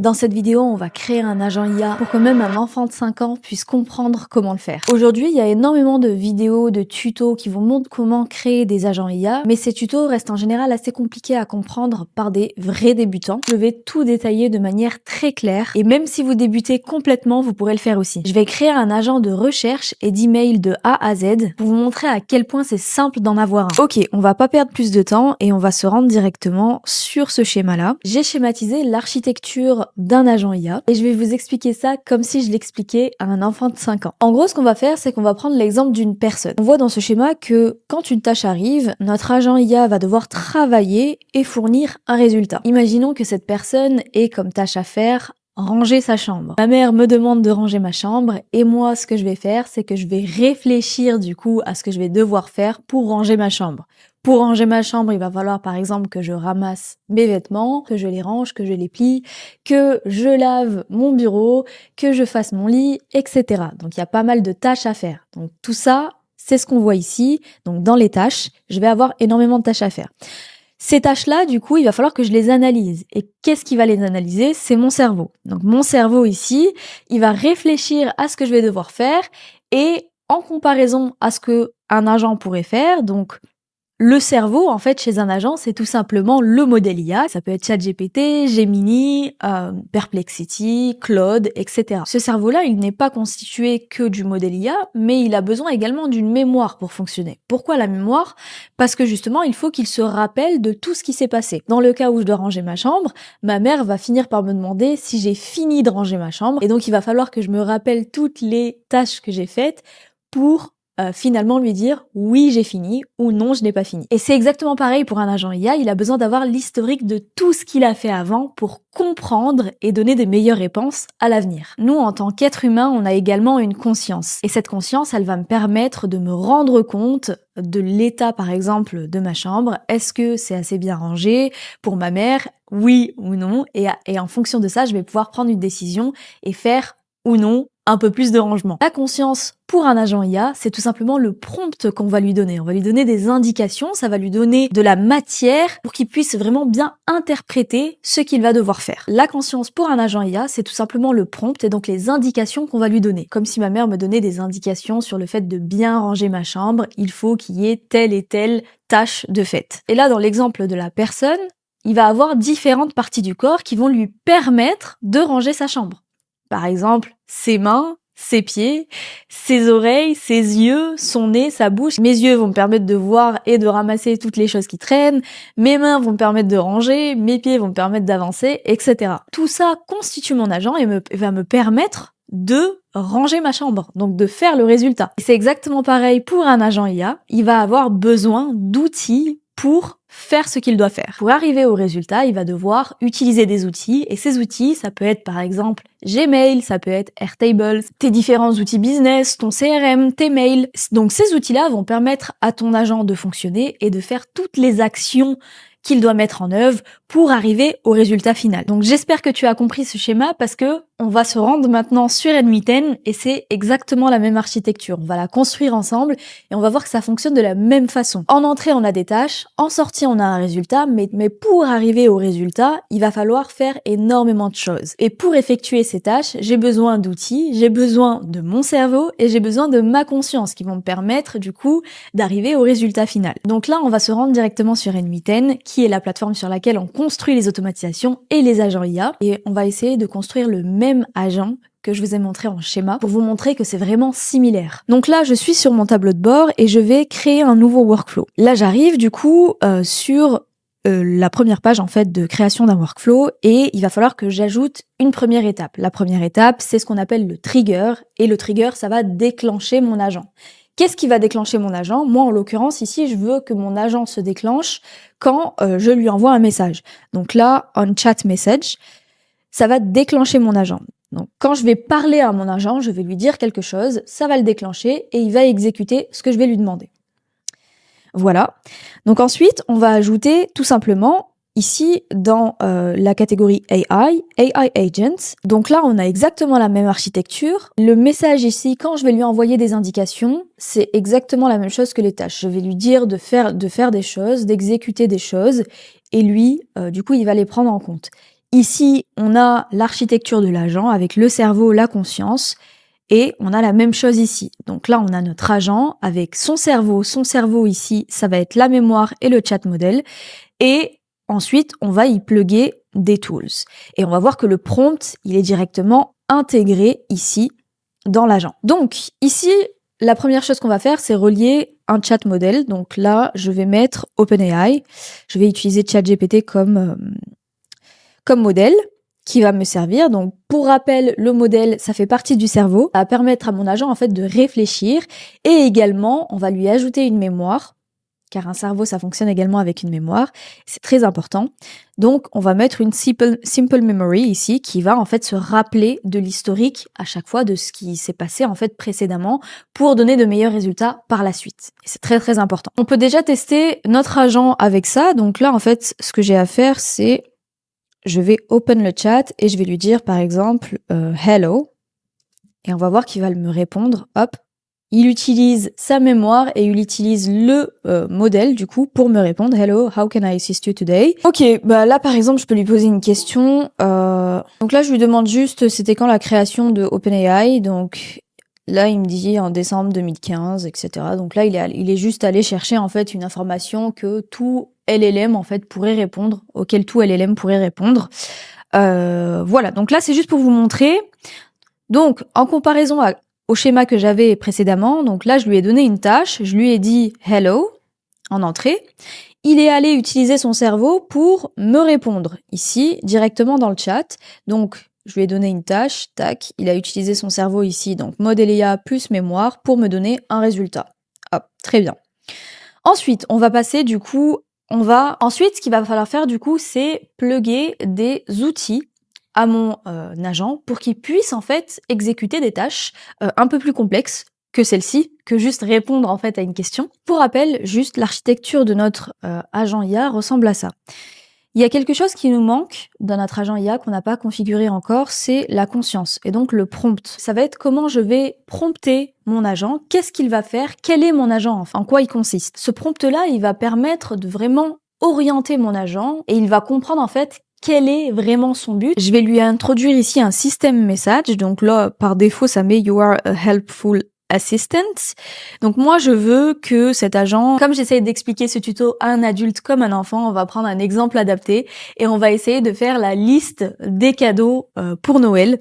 Dans cette vidéo, on va créer un agent IA pour que même un enfant de 5 ans puisse comprendre comment le faire. Aujourd'hui, il y a énormément de vidéos, de tutos qui vous montrent comment créer des agents IA, mais ces tutos restent en général assez compliqués à comprendre par des vrais débutants. Je vais tout détailler de manière très claire et même si vous débutez complètement, vous pourrez le faire aussi. Je vais créer un agent de recherche et d'email de A à Z pour vous montrer à quel point c'est simple d'en avoir un. Ok, on va pas perdre plus de temps et on va se rendre directement sur ce schéma-là. J'ai schématisé l'architecture d'un agent IA et je vais vous expliquer ça comme si je l'expliquais à un enfant de 5 ans. En gros, ce qu'on va faire, c'est qu'on va prendre l'exemple d'une personne. On voit dans ce schéma que quand une tâche arrive, notre agent IA va devoir travailler et fournir un résultat. Imaginons que cette personne ait comme tâche à faire ranger sa chambre. Ma mère me demande de ranger ma chambre et moi, ce que je vais faire, c'est que je vais réfléchir du coup à ce que je vais devoir faire pour ranger ma chambre. Pour ranger ma chambre, il va falloir par exemple que je ramasse mes vêtements, que je les range, que je les plie, que je lave mon bureau, que je fasse mon lit, etc. Donc il y a pas mal de tâches à faire. Donc tout ça, c'est ce qu'on voit ici. Donc dans les tâches, je vais avoir énormément de tâches à faire. Ces tâches-là, du coup, il va falloir que je les analyse. Et qu'est-ce qui va les analyser? C'est mon cerveau. Donc mon cerveau ici, il va réfléchir à ce que je vais devoir faire et en comparaison à ce que un agent pourrait faire, donc le cerveau, en fait, chez un agent, c'est tout simplement le modèle IA. Ça peut être ChatGPT, Gemini, Perplexity, Claude, etc. Ce cerveau-là, il n'est pas constitué que du modèle IA, mais il a besoin également d'une mémoire pour fonctionner. Pourquoi la mémoire? Parce que justement, il faut qu'il se rappelle de tout ce qui s'est passé. Dans le cas où je dois ranger ma chambre, ma mère va finir par me demander si j'ai fini de ranger ma chambre. Et donc, il va falloir que je me rappelle toutes les tâches que j'ai faites pour finalement lui dire oui j'ai fini ou non je n'ai pas fini. Et c'est exactement pareil pour un agent IA, il a besoin d'avoir l'historique de tout ce qu'il a fait avant pour comprendre et donner des meilleures réponses à l'avenir. Nous en tant qu'être humain, on a également une conscience et cette conscience elle va me permettre de me rendre compte de l'état par exemple de ma chambre. Est-ce que c'est assez bien rangé pour ma mère? Oui ou non, et en fonction de ça je vais pouvoir prendre une décision et faire ou non un peu plus de rangement. La conscience pour un agent IA, c'est tout simplement le prompt qu'on va lui donner. On va lui donner des indications, ça va lui donner de la matière pour qu'il puisse vraiment bien interpréter ce qu'il va devoir faire. La conscience pour un agent IA, c'est tout simplement le prompt et donc les indications qu'on va lui donner. Comme si ma mère me donnait des indications sur le fait de bien ranger ma chambre, il faut qu'il y ait telle et telle tâche de fait. Et là, dans l'exemple de la personne, il va avoir différentes parties du corps qui vont lui permettre de ranger sa chambre. Par exemple, ses mains, ses pieds, ses oreilles, ses yeux, son nez, sa bouche. Mes yeux vont me permettre de voir et de ramasser toutes les choses qui traînent. Mes mains vont me permettre de ranger. Mes pieds vont me permettre d'avancer, etc. Tout ça constitue mon agent et va me permettre de ranger ma chambre, donc de faire le résultat. Et c'est exactement pareil pour un agent IA. Il va avoir besoin d'outils pour faire ce qu'il doit faire. Pour arriver au résultat, il va devoir utiliser des outils et ces outils, ça peut être par exemple Gmail, ça peut être Airtable, tes différents outils business, ton CRM, tes mails. Donc ces outils-là vont permettre à ton agent de fonctionner et de faire toutes les actions qu'il doit mettre en œuvre pour arriver au résultat final. Donc j'espère que tu as compris ce schéma parce que on va se rendre maintenant sur N8N et c'est exactement la même architecture. On va la construire ensemble et on va voir que ça fonctionne de la même façon. En entrée, on a des tâches, en sortie, on a un résultat, mais pour arriver au résultat, il va falloir faire énormément de choses. Et pour effectuer ces tâches, j'ai besoin d'outils, j'ai besoin de mon cerveau et j'ai besoin de ma conscience qui vont me permettre du coup d'arriver au résultat final. Donc là, on va se rendre directement sur N8N qui est la plateforme sur laquelle on construit les automatisations et les agents IA et on va essayer de construire le même agent que je vous ai montré en schéma pour vous montrer que c'est vraiment similaire. Donc là, je suis sur mon tableau de bord et je vais créer un nouveau workflow. Là, j'arrive du coup sur la première page en fait de création d'un workflow et il va falloir que j'ajoute une première étape. La première étape, c'est ce qu'on appelle le trigger et le trigger, ça va déclencher mon agent. Qu'est-ce qui va déclencher mon agent? Moi, en l'occurrence, ici, je veux que mon agent se déclenche quand je lui envoie un message. Donc là, on chat message, ça va déclencher mon agent. Donc, quand je vais parler à mon agent, je vais lui dire quelque chose, ça va le déclencher et il va exécuter ce que je vais lui demander. Voilà. Donc ensuite, on va ajouter tout simplement ici dans la catégorie AI Agents. Donc là, on a exactement la même architecture. Le message ici, quand je vais lui envoyer des indications, c'est exactement la même chose que les tâches. Je vais lui dire de faire des choses, d'exécuter des choses et lui, du coup, il va les prendre en compte. Ici, on a l'architecture de l'agent avec le cerveau, la conscience, et on a la même chose ici. Donc là, on a notre agent avec son cerveau. Son cerveau ici, ça va être la mémoire et le chat modèle. Et ensuite, on va y plugger des tools. Et on va voir que le prompt, il est directement intégré ici dans l'agent. Donc ici, la première chose qu'on va faire, c'est relier un chat modèle. Donc là, je vais mettre OpenAI. Je vais utiliser ChatGPT comme modèle qui va me servir. Donc, pour rappel, le modèle, ça fait partie du cerveau. Ça va permettre à mon agent, en fait, de réfléchir. Et également, on va lui ajouter une mémoire, car un cerveau, ça fonctionne également avec une mémoire. C'est très important. Donc, on va mettre une simple memory ici, qui va, en fait, se rappeler de l'historique à chaque fois de ce qui s'est passé, en fait, précédemment, pour donner de meilleurs résultats par la suite. Et c'est très, très important. On peut déjà tester notre agent avec ça. Donc là, en fait, ce que j'ai à faire, c'est je vais open le chat et je vais lui dire par exemple hello et on va voir qu'il va me répondre. Hop, il utilise sa mémoire et il utilise le modèle du coup pour me répondre. Hello, how can I assist you today? Ok, bah là par exemple je peux lui poser une question. Donc là je lui demande juste c'était quand la création de OpenAI. Donc là il me dit en décembre 2015, etc. Donc là il est juste allé chercher en fait une information que tout LLM en fait pourrait répondre, auquel tout LLM pourrait répondre. Voilà, donc là c'est juste pour vous montrer. Donc en comparaison au schéma que j'avais précédemment, donc là je lui ai donné une tâche, je lui ai dit hello en entrée. Il est allé utiliser son cerveau pour me répondre ici directement dans le chat. Donc je lui ai donné une tâche, tac, il a utilisé son cerveau ici, donc modèle IA plus mémoire pour me donner un résultat. Hop, très bien. Ensuite, on va passer du coup Ensuite, ce qu'il va falloir faire du coup, c'est plugger des outils à mon agent pour qu'il puisse en fait exécuter des tâches un peu plus complexes que celle-ci, que juste répondre en fait à une question. Pour rappel, juste l'architecture de notre agent IA ressemble à ça. Il y a quelque chose qui nous manque dans notre agent IA qu'on n'a pas configuré encore, c'est la conscience et donc le prompt. Ça va être comment je vais prompter mon agent, qu'est-ce qu'il va faire, quel est mon agent, en quoi il consiste. Ce prompt-là, il va permettre de vraiment orienter mon agent et il va comprendre en fait quel est vraiment son but. Je vais lui introduire ici un système message, donc là par défaut ça met You are a helpful assistant. Donc moi je veux que cet agent, comme j'essaye d'expliquer ce tuto à un adulte comme un enfant, on va prendre un exemple adapté et on va essayer de faire la liste des cadeaux pour Noël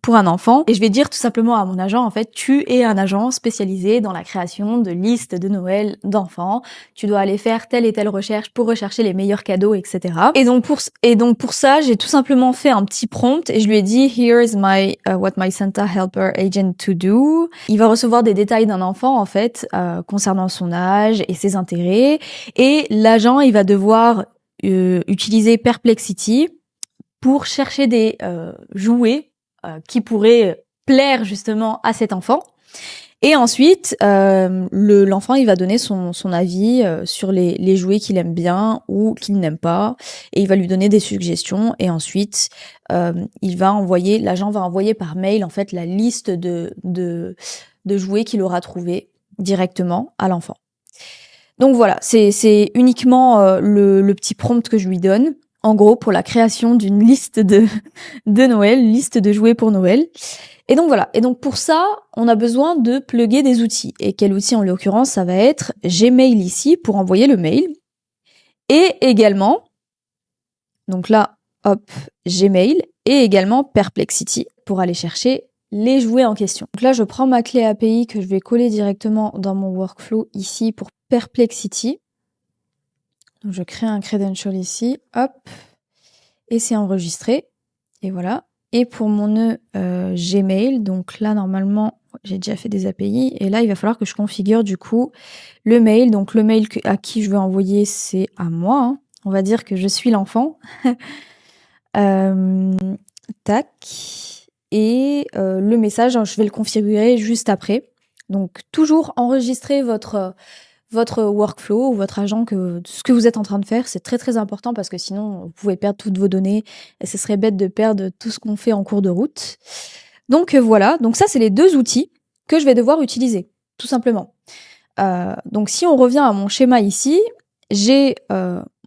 pour un enfant. Et je vais dire tout simplement à mon agent, en fait, tu es un agent spécialisé dans la création de listes de Noël d'enfants. Tu dois aller faire telle et telle recherche pour rechercher les meilleurs cadeaux, etc. Et donc pour ça, j'ai tout simplement fait un petit prompt et je lui ai dit Here is my what my Santa helper agent to do. Il va recevoir des détails d'un enfant en fait concernant son âge et ses intérêts et l'agent il va devoir utiliser Perplexity pour chercher des jouets qui pourraient plaire justement à cet enfant. Et ensuite, l'enfant il va donner son avis sur les jouets qu'il aime bien ou qu'il n'aime pas, et il va lui donner des suggestions. Et ensuite, l'agent va envoyer par mail en fait la liste de jouets qu'il aura trouvé directement à l'enfant. Donc voilà, c'est uniquement le petit prompt que je lui donne. En gros, pour la création d'une liste de Noël, liste de jouets pour Noël. Et donc voilà. Et donc pour ça, on a besoin de plugger des outils. Et quel outil en l'occurrence, ça va être Gmail ici pour envoyer le mail. Et également, donc là, hop, Gmail et également Perplexity pour aller chercher les jouets en question. Donc là, je prends ma clé API que je vais coller directement dans mon workflow ici pour Perplexity. Donc je crée un credential ici, hop, et c'est enregistré. Et voilà. Et pour mon nœud Gmail, donc là normalement j'ai déjà fait des API et là il va falloir que je configure du coup le mail. Donc le mail à qui je veux envoyer c'est à moi. Hein. On va dire que je suis l'enfant. Tac. Et le message, je vais le configurer juste après. Donc toujours enregistrer votre workflow ou votre agent, ce que vous êtes en train de faire, c'est très très important parce que sinon vous pouvez perdre toutes vos données et ce serait bête de perdre tout ce qu'on fait en cours de route. Donc voilà, donc ça c'est les deux outils que je vais devoir utiliser, tout simplement. Donc si on revient à mon schéma ici, j'ai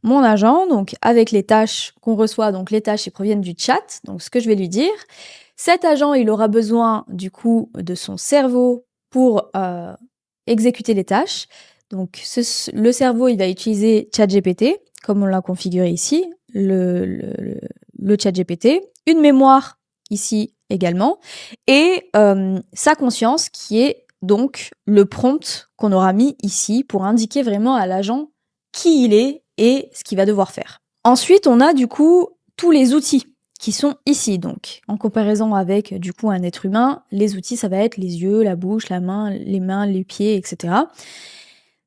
mon agent, donc avec les tâches qu'on reçoit, donc les tâches qui proviennent du chat. Donc ce que je vais lui dire, cet agent, il aura besoin du coup de son cerveau pour exécuter les tâches. Donc le cerveau, il va utiliser ChatGPT, comme on l'a configuré ici, le ChatGPT, une mémoire ici également, et sa conscience qui est donc le prompt qu'on aura mis ici pour indiquer vraiment à l'agent qui il est et ce qu'il va devoir faire. Ensuite, on a du coup tous les outils qui sont ici. Donc, en comparaison avec du coup un être humain, les outils, ça va être les yeux, la bouche, la main, les pieds, etc.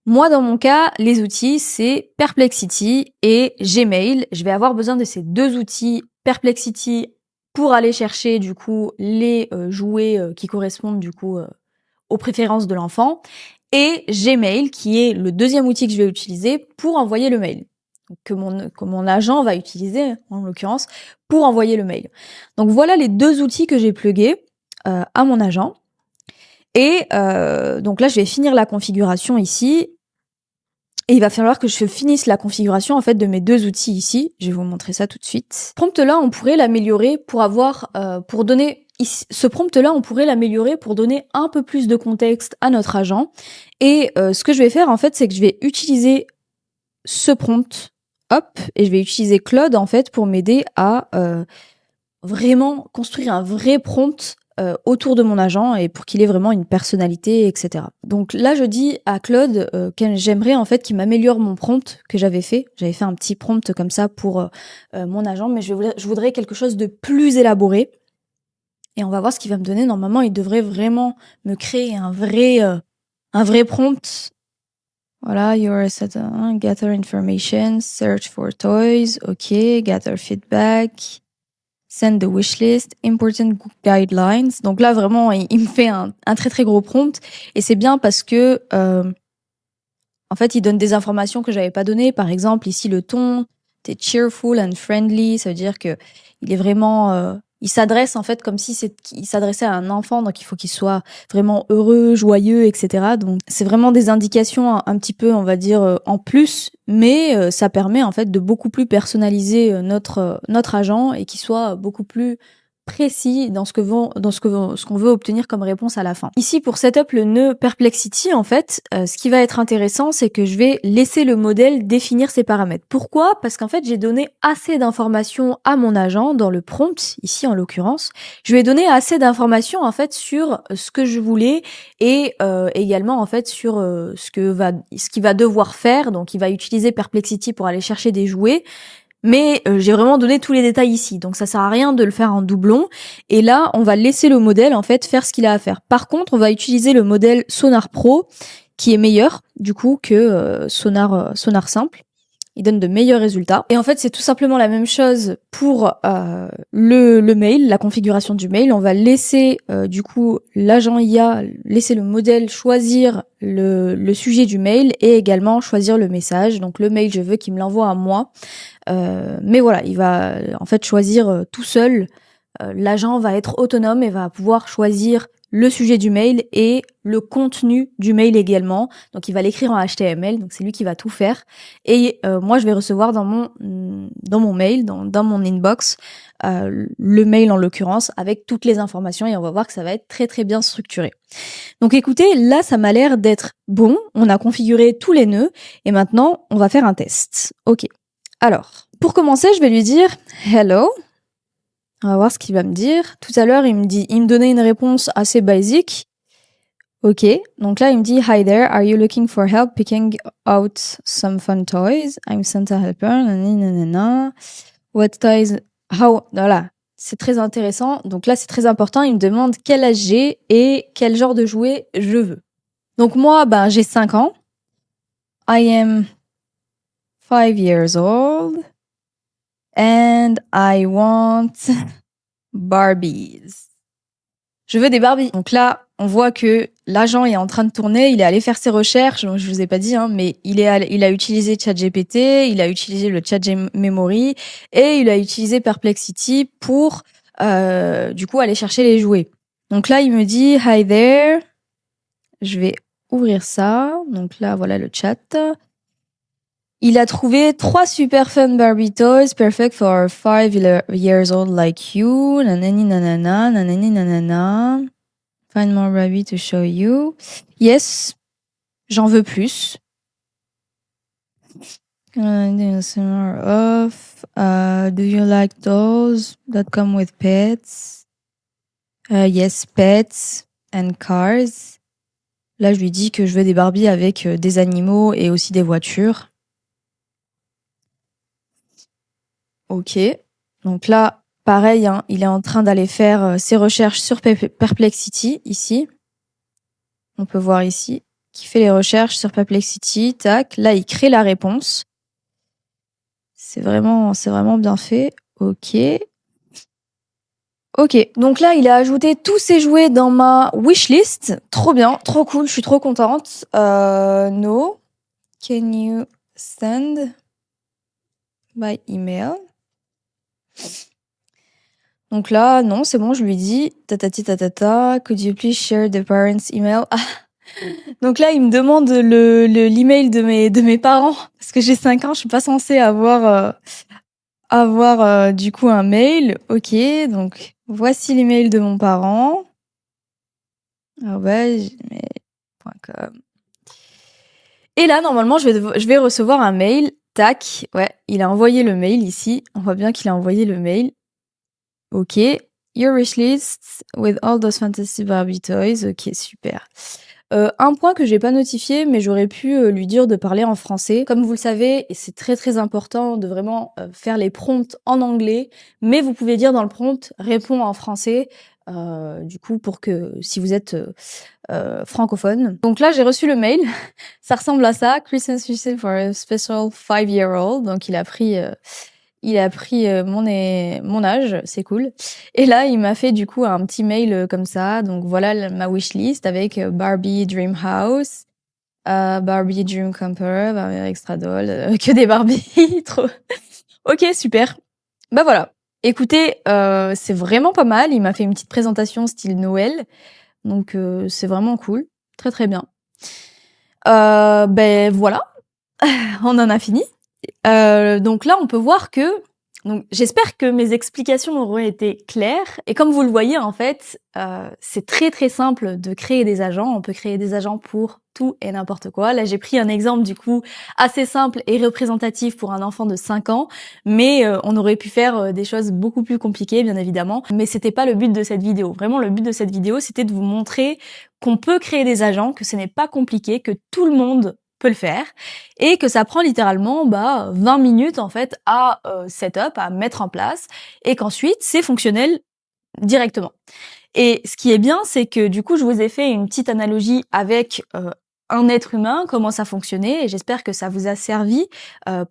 Moi, dans mon cas, les outils, c'est Perplexity et Gmail. Je vais avoir besoin de ces deux outils, Perplexity pour aller chercher du coup les jouets qui correspondent du coup aux préférences de l'enfant, et Gmail qui est le deuxième outil que je vais utiliser pour envoyer le mail, que mon agent va utiliser en l'occurrence pour envoyer le mail. Donc voilà les deux outils que j'ai plugués à mon agent. Et donc là, je vais finir la configuration ici. Et il va falloir que je finisse la configuration en fait de mes deux outils ici. Je vais vous montrer ça tout de suite. Prompt là, on pourrait l'améliorer pour avoir, pour donner ce prompt là, on pourrait l'améliorer pour donner un peu plus de contexte à notre agent. Et ce que je vais faire en fait, c'est que je vais utiliser ce prompt, hop, et je vais utiliser Claude en fait pour m'aider à vraiment construire un vrai prompt autour de mon agent et pour qu'il ait vraiment une personnalité, etc. Donc là, je dis à Claude que j'aimerais en fait qu'il m'améliore mon prompt que j'avais fait. J'avais fait un petit prompt comme ça pour mon agent, mais je voudrais quelque chose de plus élaboré. Et on va voir ce qu'il va me donner. Normalement, il devrait vraiment me créer un vrai prompt. Voilà, you're set, gather information, search for toys, ok, gather feedback. Send the wishlist, important guidelines. Donc là, vraiment, il me fait un très très gros prompt. Et c'est bien parce que, en fait, il donne des informations que j'avais pas données. Par exemple, ici, le ton, t'es cheerful and friendly. Ça veut dire que il est vraiment, il s'adresse en fait comme si il s'adressait à un enfant. Donc il faut qu'il soit vraiment heureux, joyeux, etc. Donc c'est vraiment des indications un petit peu, on va dire, en plus. Mais ça permet en fait de beaucoup plus personnaliser notre agent et qu'il soit beaucoup plus précis dans ce qu'on veut obtenir comme réponse à la fin. Ici, pour setup le nœud Perplexity, en fait, ce qui va être intéressant, c'est que je vais laisser le modèle définir ses paramètres. Pourquoi? Parce qu'en fait, j'ai donné assez d'informations à mon agent dans le prompt, ici en l'occurrence. Je lui ai donné assez d'informations en fait sur ce que je voulais et également en fait sur ce qu'il va devoir faire. Donc, il va utiliser Perplexity pour aller chercher des jouets. Mais j'ai vraiment donné tous les détails ici, donc ça sert à rien de le faire en doublon. Et là, on va laisser le modèle en fait faire ce qu'il a à faire. Par contre, on va utiliser le modèle Sonar Pro, qui est meilleur du coup que Sonar simple. Il donne de meilleurs résultats. Et en fait, c'est tout simplement la même chose pour le mail, la configuration du mail. On va laisser du coup l'agent IA, laisser le modèle choisir le sujet du mail et également choisir le message. Donc le mail, je veux qu'il me l'envoie à moi. Mais voilà, il va en fait choisir tout seul. L'agent va être autonome et va pouvoir choisir le sujet du mail et le contenu du mail également. Donc il va l'écrire en HTML, donc c'est lui qui va tout faire. Et moi je vais recevoir dans mon mail, dans mon inbox, le mail en l'occurrence avec toutes les informations et on va voir que ça va être très très bien structuré. Donc écoutez, là ça m'a l'air d'être bon. On a configuré tous les nœuds et maintenant on va faire un test. Ok. Alors, pour commencer, je vais lui dire hello. On va voir ce qu'il va me dire. Tout à l'heure, il me donnait une réponse assez basique. Ok. Donc là, il me dit hi there. Are you looking for help picking out some fun toys? I'm Santa helper. Nanana. What toys? How? Voilà. C'est très intéressant. Donc là, c'est très important. Il me demande quel âge j'ai et quel genre de jouet je veux. Donc moi, j'ai 5 ans. I am 5 years old. And I want Barbies. Je veux des Barbies. Donc là, on voit que l'agent est en train de tourner, il est allé faire ses recherches, je vous ai pas dit, mais il a utilisé ChatGPT, il a utilisé le Chat Memory et il a utilisé Perplexity pour du coup aller chercher les jouets. Donc là, il me dit hi there. Je vais ouvrir ça. Donc là, voilà le chat. Il a trouvé 3 super fun Barbie toys, perfect for 5 years old like you. Nanani nanana, nanani nanana. Find more Barbie to show you. Yes, j'en veux plus. Summer off. Do you like dolls that come with pets? Yes, pets and cars. Là, je lui dis que je veux des Barbies avec des animaux et aussi des voitures. Ok. Donc là, pareil, hein, il est en train d'aller faire ses recherches sur Perplexity, ici. On peut voir ici qu'il fait les recherches sur Perplexity. Tac. Là, il crée la réponse. C'est vraiment bien fait. Ok. Ok, donc là, il a ajouté tous ses jouets dans ma wishlist. Trop bien, trop cool, je suis trop contente. No, can you send by email? Donc là, non, c'est bon, je lui dis tatati tatata, could you please share the parents' email? Ah. Donc là, il me demande l'email de mes parents parce que j'ai 5 ans, je suis pas censée avoir du coup un mail. Ok, donc voici l'email de mon parent. gmail.com. Et là, normalement, je vais recevoir un mail. Tac, ouais, il a envoyé le mail ici. On voit bien qu'il a envoyé le mail. Ok, your wish list with all those fantasy Barbie toys. Ok, super. Un point que j'ai pas notifié, mais j'aurais pu lui dire de parler en français. Comme vous le savez, et c'est très très important de vraiment faire les prompts en anglais, mais vous pouvez dire dans le prompt réponds en français. Du coup, pour que si vous êtes francophone. Donc là, j'ai reçu le mail. Ça ressemble à ça. Christmas wishes for a special 5-year-old. Donc il a pris mon âge, c'est cool. Et là, il m'a fait du coup un petit mail comme ça. Donc voilà ma wishlist avec Barbie Dream House, Barbie Dream Camper, Barbie Extra Doll, que des Barbie. Trop. Ok, super. Bah voilà. Écoutez, c'est vraiment pas mal. Il m'a fait une petite présentation style Noël. Donc c'est vraiment cool. Très très bien. Ben voilà. On en a fini. Donc là, on peut voir que... Donc, j'espère que mes explications auront été claires. Et comme vous le voyez, en fait, c'est très très simple de créer des agents. On peut créer des agents pour tout et n'importe quoi. Là, j'ai pris un exemple du coup assez simple et représentatif pour un enfant de 5 ans. Mais on aurait pu faire des choses beaucoup plus compliquées, bien évidemment. Mais c'était pas le but de cette vidéo. Vraiment, le but de cette vidéo, c'était de vous montrer qu'on peut créer des agents, que ce n'est pas compliqué, que tout le monde peut le faire et que ça prend littéralement 20 minutes en fait à setup, à mettre en place et qu'ensuite c'est fonctionnel directement. Et ce qui est bien, c'est que du coup je vous ai fait une petite analogie avec un être humain, comment ça fonctionnait, et j'espère que ça vous a servi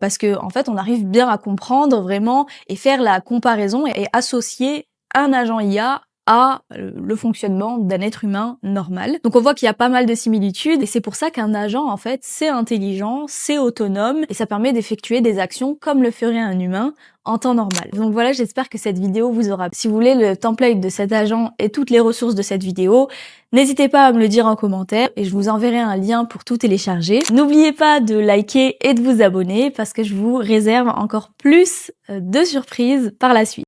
parce que en fait on arrive bien à comprendre vraiment et faire la comparaison et associer un agent IA à le fonctionnement d'un être humain normal. Donc on voit qu'il y a pas mal de similitudes et c'est pour ça qu'un agent en fait c'est intelligent, c'est autonome et ça permet d'effectuer des actions comme le ferait un humain en temps normal. Donc voilà, j'espère que cette vidéo vous aura... Si vous voulez le template de cet agent et toutes les ressources de cette vidéo, n'hésitez pas à me le dire en commentaire et je vous enverrai un lien pour tout télécharger. N'oubliez pas de liker et de vous abonner parce que je vous réserve encore plus de surprises par la suite.